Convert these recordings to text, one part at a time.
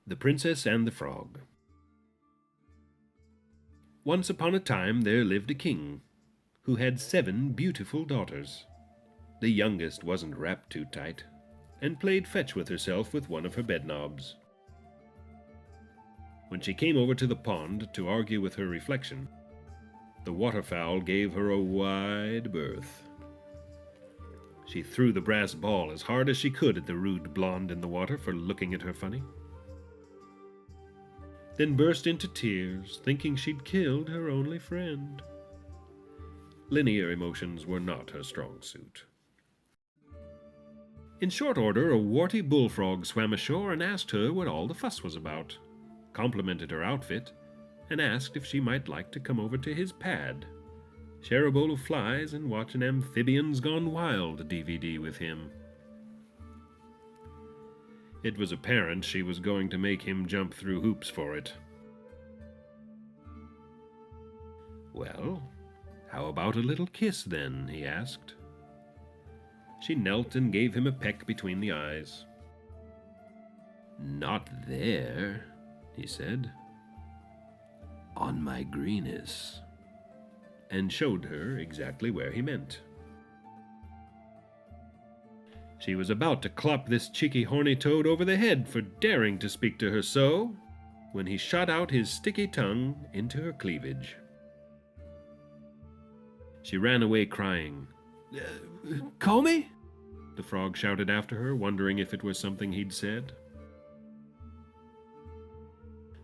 The Princess and the Frog. Once upon a time there lived a king who had 7 beautiful daughters. The youngest wasn't wrapped too tight and played fetch with herself with one of her bedknobs. When she came over to the pond to argue with her reflection, the waterfowl gave her a wide berth. She threw the brass ball as hard as she could at the rude blonde in the water for looking at her funny, then burst into tears, thinking she'd killed her only friend. Linear emotions were not her strong suit. In short order, a warty bullfrog swam ashore and asked her what all the fuss was about, complimented her outfit, and asked if she might like to come over to his pad, share a bowl of flies, and watch an Amphibians Gone Wild DVD with him. It was apparent she was going to make him jump through hoops for it. "Well, how about a little kiss, then?" he asked. She knelt and gave him a peck between the eyes. "Not there," he said. "On my greenest," and showed her exactly where he meant. She was about to clop this cheeky horny toad over the head for daring to speak to her so, when he shot out his sticky tongue into her cleavage. She ran away crying. "Call me?" the frog shouted after her, wondering if it was something he'd said.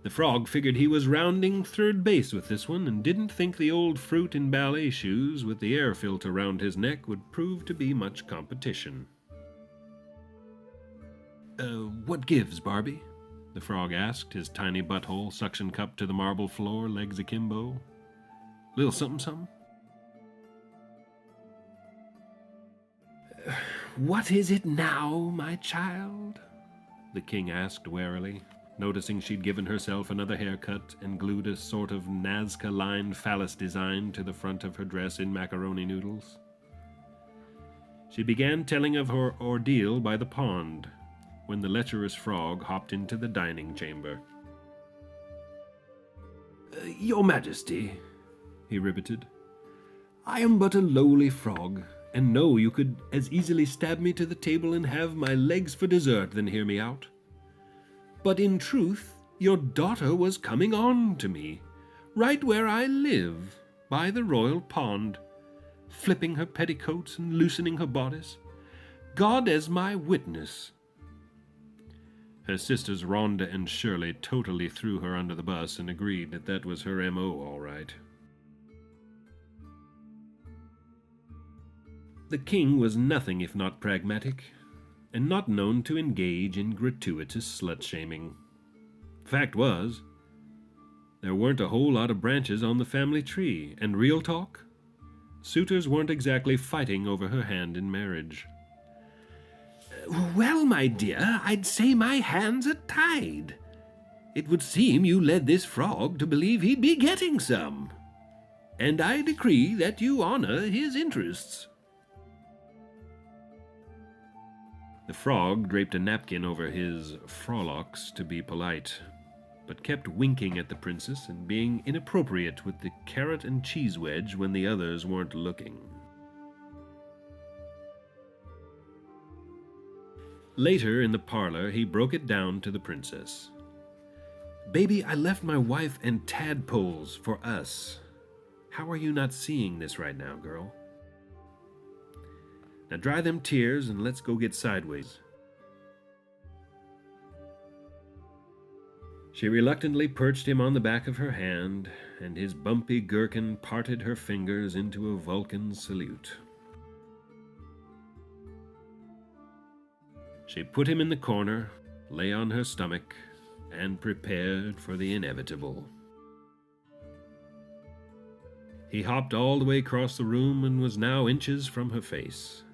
The frog figured he was rounding third base with this one and didn't think the old fruit in ballet shoes with the air filter round his neck would prove to be much competition. What gives, Barbie?" the frog asked, his tiny butthole suction cupped to the marble floor, legs akimbo. "Little something-something?" "What is it now, my child?" the king asked warily, noticing she'd given herself another haircut and glued a sort of Nazca-lined phallus design to the front of her dress in macaroni noodles. She began telling of her ordeal by the pond, when the lecherous frog hopped into the dining chamber. "Your Majesty," he riveted, "I am but a lowly frog, and know you could as easily stab me to the table and have my legs for dessert than hear me out. But in truth, your daughter was coming on to me, right where I live, by the royal pond, flipping her petticoats and loosening her bodice. God as my witness." Her sisters Rhonda and Shirley totally threw her under the bus and agreed that that was her M.O. all right. The king was nothing if not pragmatic, and not known to engage in gratuitous slut-shaming. Fact was, there weren't a whole lot of branches on the family tree, and real talk, suitors weren't exactly fighting over her hand in marriage. "Well, my dear, I'd say my hands are tied. It would seem you led this frog to believe he'd be getting some, and I decree that you honor his interests." The frog draped a napkin over his frolocks to be polite, but kept winking at the princess and being inappropriate with the carrot and cheese wedge when the others weren't looking. Later in the parlor, he broke it down to the princess. "Baby, I left my wife and tadpoles for us. How are you not seeing this right now, girl? Now dry them tears and let's go get sideways." She reluctantly perched him on the back of her hand, and his bumpy gherkin parted her fingers into a Vulcan salute. She put him in the corner, lay on her stomach, and prepared for the inevitable. He hopped all the way across the room and was now inches from her face.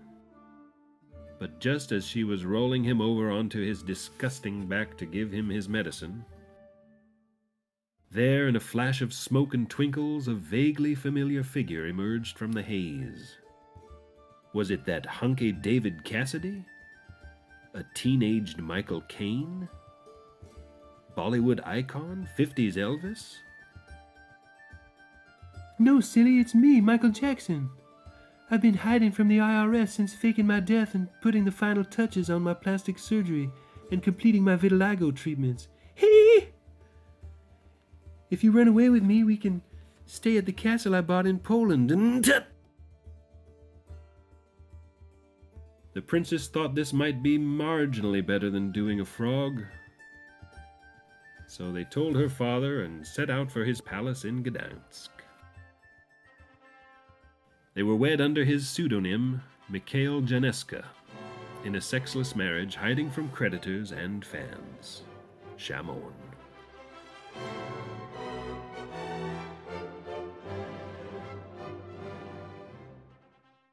But just as she was rolling him over onto his disgusting back to give him his medicine, there, in a flash of smoke and twinkles, a vaguely familiar figure emerged from the haze. Was it that hunky David Cassidy? A teenaged Michael Caine? Bollywood icon? 50s Elvis? No, silly, it's me, Michael Jackson. I've been hiding from the IRS since faking my death and putting the final touches on my plastic surgery and completing my vitiligo treatments. Hee! If you run away with me, we can stay at the castle I bought in Poland and... The princess thought this might be marginally better than doing a frog. So they told her father and set out for his palace in Gdansk. They were wed under his pseudonym, Mikhail Janeska, in a sexless marriage hiding from creditors and fans. Shamon.